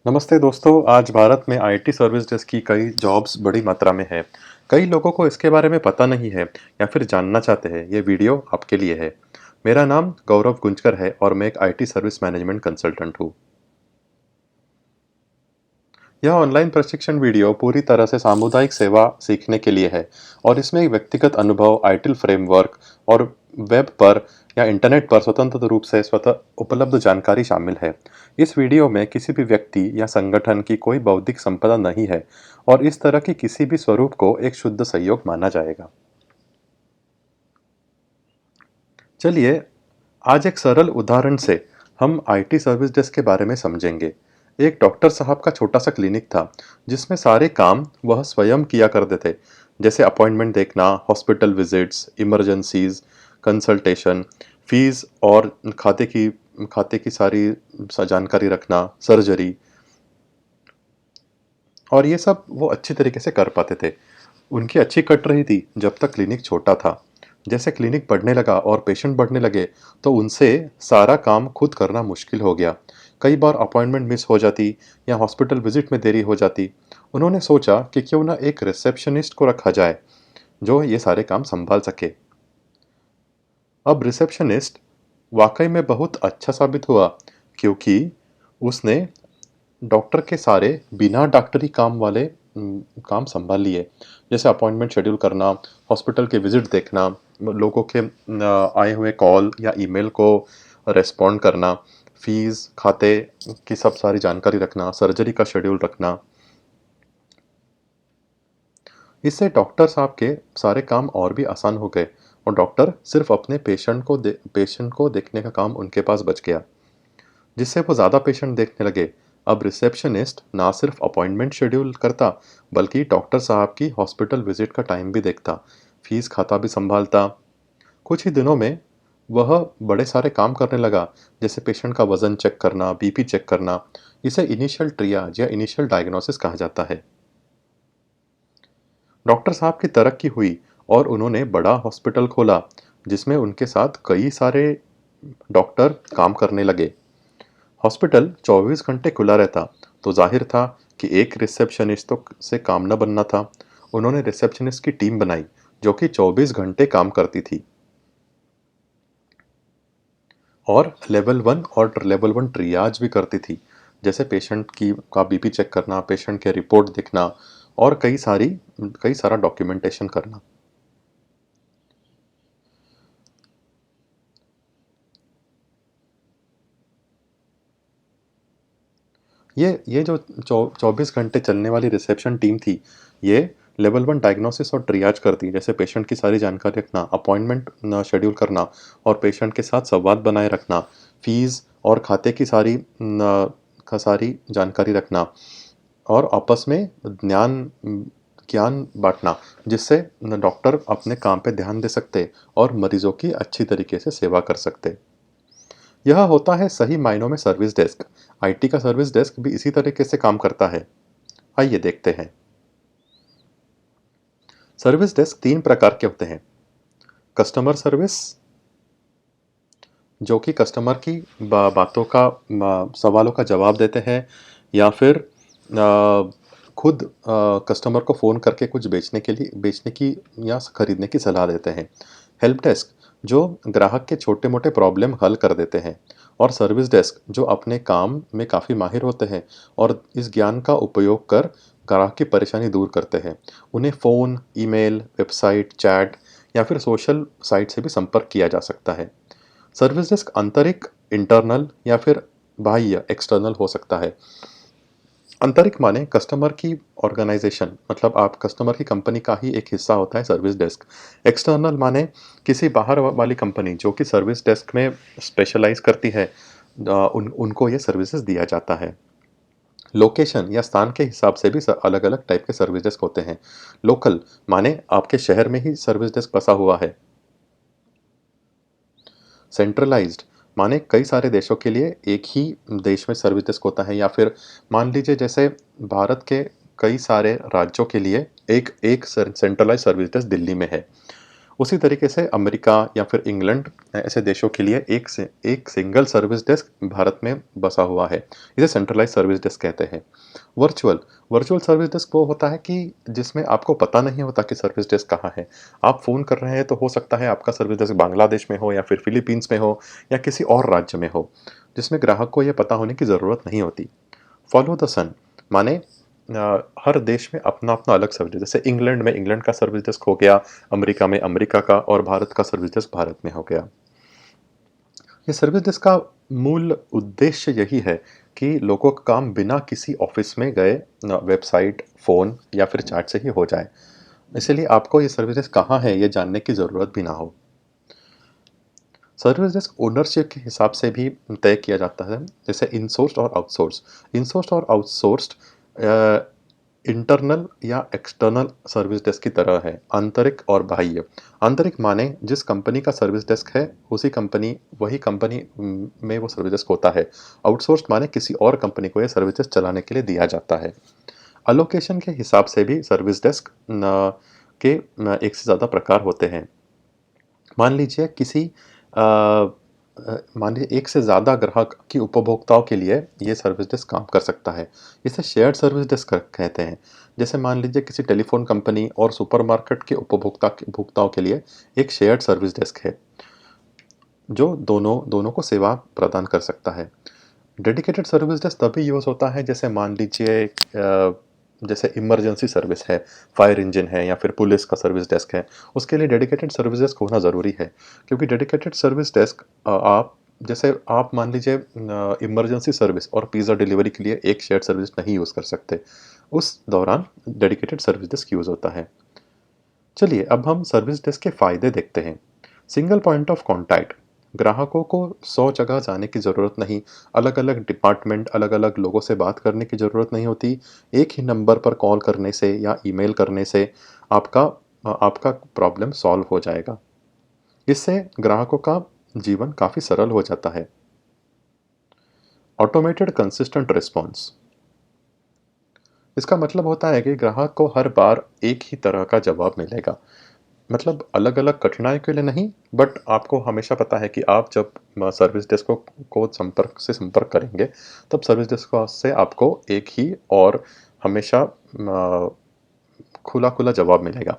नमस्ते दोस्तों, आज भारत में आईटी सर्विस डेस्क की कई जॉब्स बड़ी मात्रा में है। कई लोगों को इसके बारे में पता नहीं है या फिर जानना चाहते हैं। ये वीडियो आपके लिए है। मेरा नाम गौरव गुंजकर है और मैं एक आईटी सर्विस मैनेजमेंट कंसल्टेंट हूँ। यह ऑनलाइन प्रशिक्षण वीडियो पूरी तरह से सामुदायिक सेवा सीखने के लिए है और इसमें एक व्यक्तिगत अनुभव, आईटिल फ्रेमवर्क और वेब पर या इंटरनेट पर स्वतंत्र रूप से स्वतः उपलब्ध जानकारी शामिल है। इस वीडियो में किसी भी व्यक्ति या संगठन की कोई बौद्धिक संपदा नहीं है और इस तरह की किसी भी स्वरूप को एक शुद्ध सहयोग माना जाएगा। चलिए, आज एक सरल उदाहरण से हम आईटी सर्विस डेस्क के बारे में समझेंगे। एक डॉक्टर साहब का छोटा सा क्लिनिक था जिसमें सारे काम वह स्वयं किया करते थे, जैसे अपॉइंटमेंट देखना, hospital visits, emergencies, consultation, fees और खाते की सारी जानकारी रखना, सर्जरी, और ये सब वो अच्छी तरीके से कर पाते थे। उनकी अच्छी कट रही थी जब तक क्लिनिक छोटा था। जैसे क्लिनिक बढ़ने लगा और पेशेंट बढ़ने लगे तो उनसे सारा काम खुद करना मुश्किल हो गया। कई बार अपॉइंटमेंट मिस हो जाती या हॉस्पिटल विजिट में देरी हो जाती। उन्होंने सोचा कि क्यों ना एक रिसेप्शनिस्ट को रखा जाए जो ये सारे काम संभाल सके। अब रिसेप्शनिस्ट वाकई में बहुत अच्छा साबित हुआ क्योंकि उसने डॉक्टर के सारे बिना डॉक्टरी काम वाले काम संभाल लिए, जैसे अपॉइंटमेंट शेड्यूल करना, हॉस्पिटल के विजिट देखना, लोगों के आए हुए कॉल या ईमेल को रेस्पॉन्ड करना, फीस, खाते की सब सारी जानकारी रखना, सर्जरी का शेड्यूल रखना। इससे डॉक्टर साहब के सारे काम और भी आसान हो गए और डॉक्टर सिर्फ अपने पेशेंट को देखने का काम उनके पास बच गया, जिससे वो ज़्यादा पेशेंट देखने लगे। अब रिसेप्शनिस्ट ना सिर्फ अपॉइंटमेंट शेड्यूल करता बल्कि डॉक्टर साहब की हॉस्पिटल विजिट का टाइम भी देखता, फीस खाता भी संभालता। कुछ ही दिनों में वह बड़े सारे काम करने लगा, जैसे पेशेंट का वजन चेक करना, बीपी चेक करना। इसे इनिशियल ट्रियाज या इनिशियल डायग्नोसिस कहा जाता है। डॉक्टर साहब की तरक्की हुई और उन्होंने बड़ा हॉस्पिटल खोला जिसमें उनके साथ कई सारे डॉक्टर काम करने लगे। हॉस्पिटल 24 घंटे खुला रहता तो जाहिर था कि एक रिसेप्शनिस्ट तो से काम न बनना था। उन्होंने रिसेप्शनिस्ट की टीम बनाई जो कि 24 घंटे काम करती थी और लेवल 1 और लेवल 1 ट्रियाज भी करती थी, जैसे पेशेंट की का बीपी चेक करना, पेशेंट के रिपोर्ट देखना और कई सारा डॉक्यूमेंटेशन करना। ये जो 24 घंटे चलने वाली रिसेप्शन टीम थी, ये लेवल 1 डायग्नोसिस और ट्रियाज करती, जैसे पेशेंट की सारी जानकारी रखना, अपॉइंटमेंट शेड्यूल करना और पेशेंट के साथ संवाद बनाए रखना, फीस और खाते की सारी जानकारी रखना और आपस में ज्ञान बांटना, जिससे डॉक्टर अपने काम पे ध्यान दे सकते और मरीजों की अच्छी तरीके से सेवा कर सकते। यह होता है सही मायनों में सर्विस डेस्क। आईटी का सर्विस डेस्क भी इसी तरीके से काम करता है। आइए देखते हैं। सर्विस डेस्क 3 प्रकार के होते हैं। कस्टमर सर्विस, जो कि कस्टमर की बातों का सवालों का जवाब देते हैं या फिर खुद कस्टमर को फ़ोन करके कुछ बेचने की या खरीदने की सलाह देते हैं। हेल्प डेस्क, जो ग्राहक के छोटे मोटे प्रॉब्लम हल कर देते हैं। और सर्विस डेस्क, जो अपने काम में काफ़ी माहिर होते हैं और इस ज्ञान का उपयोग कर ग्राहक की परेशानी दूर करते हैं। उन्हें फ़ोन, ईमेल, वेबसाइट, चैट या फिर सोशल साइट से भी संपर्क किया जा सकता है। सर्विस डेस्क आंतरिक, इंटरनल या फिर बाह्य, एक्सटर्नल हो सकता है। आंतरिक माने कस्टमर की ऑर्गेनाइजेशन, मतलब आप कस्टमर की कंपनी का ही एक हिस्सा होता है सर्विस डेस्क। एक्सटर्नल माने किसी बाहर वाली कंपनी जो कि सर्विस डेस्क में स्पेशलाइज करती है, उनको ये सर्विसेज दिया जाता है। लोकेशन या स्थान के हिसाब से भी अलग अलग टाइप के सर्विस डेस्क होते हैं। लोकल माने आपके शहर में ही सर्विस डेस्क बसा हुआ है। सेंट्रलाइज्ड माने कई सारे देशों के लिए एक ही देश में सर्विस डेस्क होता है, या फिर मान लीजिए जैसे भारत के कई सारे राज्यों के लिए एक एक सेंट्रलाइज सर्विस डेस्क दिल्ली में है। उसी तरीके से अमेरिका या फिर इंग्लैंड ऐसे देशों के लिए एक सिंगल सर्विस डेस्क भारत में बसा हुआ है। इसे सेंट्रलाइज़ सर्विस डेस्क कहते हैं। वर्चुअल वर्चुअल सर्विस डेस्क वो होता है कि जिसमें आपको पता नहीं होता कि सर्विस डेस्क कहाँ है। आप फ़ोन कर रहे हैं तो हो सकता है आपका सर्विस डेस्क बांग्लादेश में हो या फिर फिलीपींस में हो या किसी और राज्य में हो, जिसमें ग्राहक को ये पता होने की ज़रूरत नहीं होती। फॉलो द सन माने हर देश में अपना-अपना अलग सर्विस, जैसे इंग्लैंड में इंग्लैंड का सर्विस डेस्क हो गया, अमेरिका में अमेरिका का और भारत का सर्विस डेस्क भारत में हो गया। ये सर्विस डेस्क का मूल उद्देश्य यही है कि लोगों का काम बिना किसी ऑफिस में गए वेबसाइट, फ़ोन या फिर चैट से ही हो जाए। इसीलिए आपको ये सर्विस डेस्क कहाँ है ये जानने की ज़रूरत भी ना हो। सर्विस डेस्क ओनरशिप के हिसाब से भी तय किया जाता है, जैसे इनसोर्स्ड और आउटसोर्स। इनसोर्स्ड और आउटसोर्स्ड इंटरनल या एक्सटर्नल सर्विस डेस्क की तरह है, आंतरिक और बाह्य। आंतरिक माने जिस कंपनी का सर्विस डेस्क है वही कंपनी में वो सर्विस डेस्क होता है। आउटसोर्स्ड माने किसी और कंपनी को ये सर्विस डेस्क चलाने के लिए दिया जाता है। अलोकेशन के हिसाब से भी सर्विस डेस्क के एक से ज़्यादा प्रकार होते हैं। मान लीजिए मान लीजिए एक से ज़्यादा ग्राहक की उपभोक्ताओं के लिए ये सर्विस डेस्क काम कर सकता है। इसे शेयर्ड सर्विस डेस्क कहते हैं। जैसे मान लीजिए किसी टेलीफोन कंपनी और सुपरमार्केट के उपभोक्ताओं के लिए एक शेयर्ड सर्विस डेस्क है, जो दोनों दोनों को सेवा प्रदान कर सकता है। डेडिकेटेड सर्विस डेस्क तभी यूज़ होता है, जैसे मान लीजिए जैसे इमरजेंसी सर्विस है, फायर इंजन है या फिर पुलिस का सर्विस डेस्क है, उसके लिए डेडिकेटेड सर्विस डेस्क होना ज़रूरी है। क्योंकि डेडिकेटेड सर्विस डेस्क आप मान लीजिए इमरजेंसी सर्विस और पिज़्ज़ा डिलीवरी के लिए एक शेयर्ड सर्विस नहीं यूज़ कर सकते। उस दौरान डेडिकेटेड सर्विस डेस्क यूज़ होता है। चलिए अब हम सर्विस डेस्क के फ़ायदे देखते हैं। सिंगल पॉइंट ऑफ कॉन्टैक्ट, ग्राहकों को 100 जगह जाने की ज़रूरत नहीं, अलग-अलग डिपार्टमेंट, अलग-अलग लोगों से बात करने की ज़रूरत नहीं होती। एक ही नंबर पर कॉल करने से या ईमेल करने से आपका प्रॉब्लम सॉल्व हो जाएगा। इससे ग्राहकों का जीवन काफ़ी सरल हो जाता है। ऑटोमेटेड कंसिस्टेंट रिस्पॉन्स, इसका मतलब होता है कि ग्राहक को हर बार एक ही तरह का जवाब मिलेगा। मतलब अलग-अलग कठिनाई के लिए नहीं, बट आपको हमेशा पता है कि आप जब सर्विस डेस्क को संपर्क करेंगे, तब सर्विस डेस्क से आपको एक ही और हमेशा खुला-खुला जवाब मिलेगा,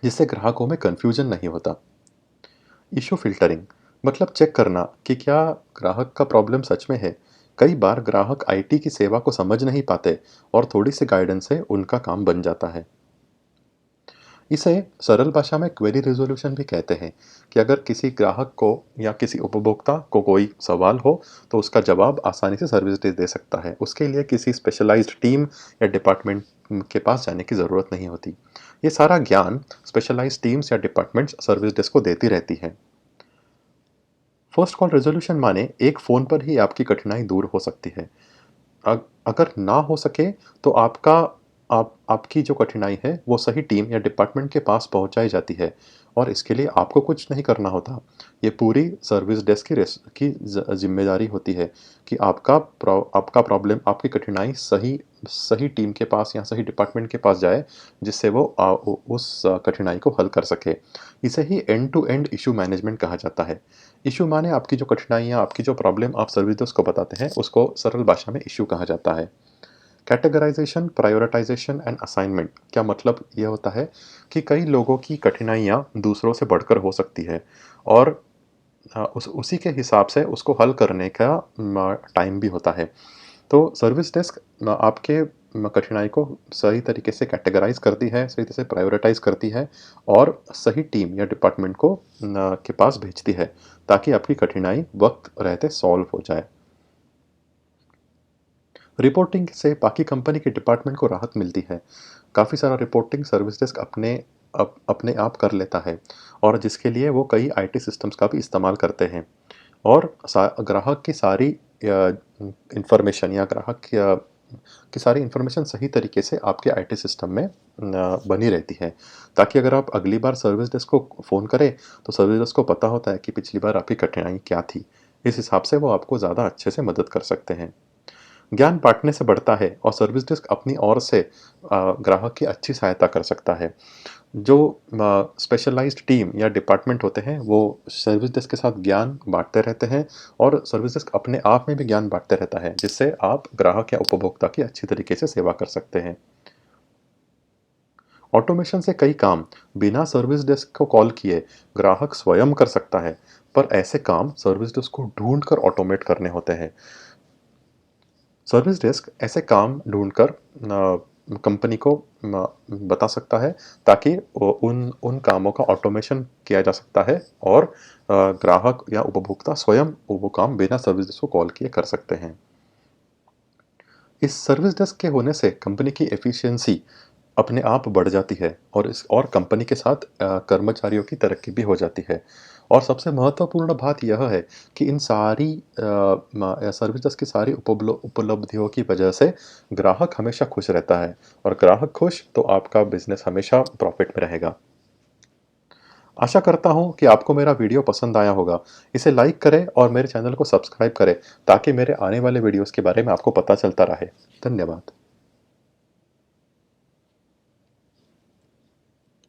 जिससे ग्राहकों में कन्फ्यूजन नहीं होता। इश्यू फ़िल्टरिंग, मतलब चेक करना कि क्या ग्राहक का प्रॉब्लम सच में है। कई बार ग्राहक आईटी की सेवा को समझ नहीं पाते और थोड़ी-सी गाइडेंस से उनका काम बन जाता है। इसे सरल भाषा में क्वेरी रिज़ॉल्यूशन भी कहते हैं, कि अगर किसी ग्राहक को या किसी उपभोक्ता को कोई सवाल हो, तो उसका जवाब आसानी से सर्विस डेस्क दे सकता है। उसके लिए किसी स्पेशलाइज़्ड टीम या डिपार्टमेंट के पास जाने की ज़रूरत नहीं होती। ये सारा ज्ञान स्पेशलाइज़्ड टीम्स या डिपार्टमेंट्स सर्विस डेस्क को देती रहती हैं। फर्स्ट कॉल रिज़ॉल्यूशन माने एक फ़ोन पर ही आपकी कठिनाई दूर हो सकती है। अगर ना हो सके तो आपकी जो कठिनाई है वो सही टीम या डिपार्टमेंट के पास पहुंचाई जाती है और इसके लिए आपको कुछ नहीं करना होता। ये पूरी सर्विस डेस्क की जिम्मेदारी होती है कि आपका प्रॉब्लम, आपकी कठिनाई सही सही टीम के पास या सही डिपार्टमेंट के पास जाए, जिससे वो उस कठिनाई को हल कर सके। इसे ही end to end issue management कहा जाता है। इशू माने आपकी जो कठिनाइयाँ, आपकी जो प्रॉब्लम आप सर्विस डेस्क को बताते हैं, उसको सरल भाषा में इशू कहा जाता है। कैटेगराइजेशन, प्रायोरिटाइजेशन एंड असाइनमेंट, क्या मतलब ये होता है कि कई लोगों की कठिनाइयाँ दूसरों से बढ़कर हो सकती है और उसी के हिसाब से उसको हल करने का टाइम भी होता है। तो सर्विस डेस्क आपके कठिनाई को सही तरीके से कैटेगराइज करती है, सही तरह से प्रायोरिटाइज करती है और सही टीम या डिपार्टमेंट को के पास भेजती है, ताकि आपकी कठिनाई वक्त रहते सॉल्व हो जाए। रिपोर्टिंग से बाकी कंपनी के डिपार्टमेंट को राहत मिलती है। काफ़ी सारा रिपोर्टिंग सर्विस डेस्क अपने आप कर लेता है और जिसके लिए वो कई आईटी सिस्टम्स का भी इस्तेमाल करते हैं और ग्राहक की सारी इंफॉर्मेशन या की सारी इंफॉर्मेशन सही तरीके से आपके आईटी सिस्टम में बनी रहती है, ताकि अगर आप अगली बार सर्विस डेस्क को फ़ोन करें तो सर्विस डेस्क को पता होता है कि पिछली बार आपकी कठिनाई क्या थी। इस हिसाब से वो आपको ज़्यादा अच्छे से मदद कर सकते हैं। ज्ञान बाँटने से बढ़ता है और सर्विस डेस्क अपनी ओर से ग्राहक की अच्छी सहायता कर सकता है। जो स्पेशलाइज़्ड टीम या डिपार्टमेंट होते हैं, वो सर्विस डेस्क के साथ ज्ञान बाँटते रहते हैं और सर्विस डेस्क अपने आप में भी ज्ञान बाँटते रहता है, जिससे आप ग्राहक या उपभोक्ता की अच्छी तरीके से सेवा कर सकते हैं। ऑटोमेशन से कई काम बिना सर्विस डेस्क को कॉल किए ग्राहक स्वयं कर सकता है, पर ऐसे काम सर्विस डेस्क को ढूँढकर ऑटोमेट करने होते हैं। सर्विस डेस्क ऐसे काम ढूँढकर कंपनी को बता सकता है, ताकि उन उन कामों का ऑटोमेशन किया जा सकता है और ग्राहक या उपभोक्ता स्वयं वो काम बिना सर्विस डेस्क को कॉल किए कर सकते हैं। इस सर्विस डेस्क के होने से कंपनी की एफिशिएंसी अपने आप बढ़ जाती है और कंपनी के साथ कर्मचारियों की तरक्की भी हो जाती है। और सबसे महत्वपूर्ण बात यह है कि इन सारी सर्विस डेस्क की सारी उपलब्धियों की वजह से ग्राहक हमेशा खुश रहता है और ग्राहक खुश तो आपका बिज़नेस हमेशा प्रॉफ़िट में रहेगा। आशा करता हूँ कि आपको मेरा वीडियो पसंद आया होगा। इसे लाइक करें और मेरे चैनल को सब्सक्राइब करें, ताकि मेरे आने वाले वीडियोज़ के बारे में आपको पता चलता रहे। धन्यवाद।